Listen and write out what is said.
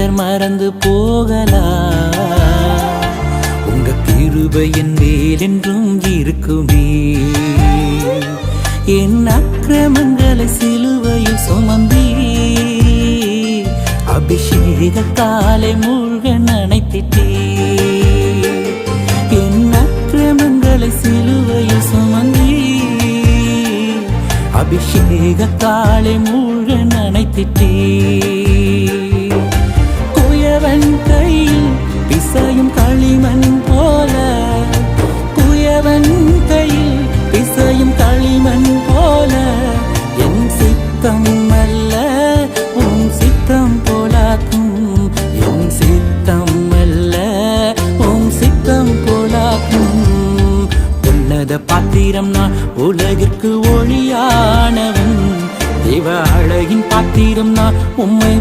மனிதர் மறந்து போகலாம், உங்க கிருபை என் மேல் என்றும் இருக்குமே. என் அக்கிரமங்களை சிலுவையில் சுமந்தீ, அபிஷேகத்தாலே மூழ்க நனைத்திட்டே. என் அக்கிரமங்களை சிலுவையில் சுமந்தீ, அபிஷேகத்தாலே மூழ்க நனைத்திட்டே. குயவன் கையில் பிசையும் களிமண் போல, குயவன் கையில் பிசையும் களிமண் போல, என் சித்தம் அல்ல உன் சித்தம் போலாக்கும், என் சித்தம் அல்ல உன் சித்தம் போலாக்கும். உன்னத பாத்திரம் நான் உலகிற்கு ஒளியானவன், தேவ அழகின் பாத்திரம் நான் உம்மை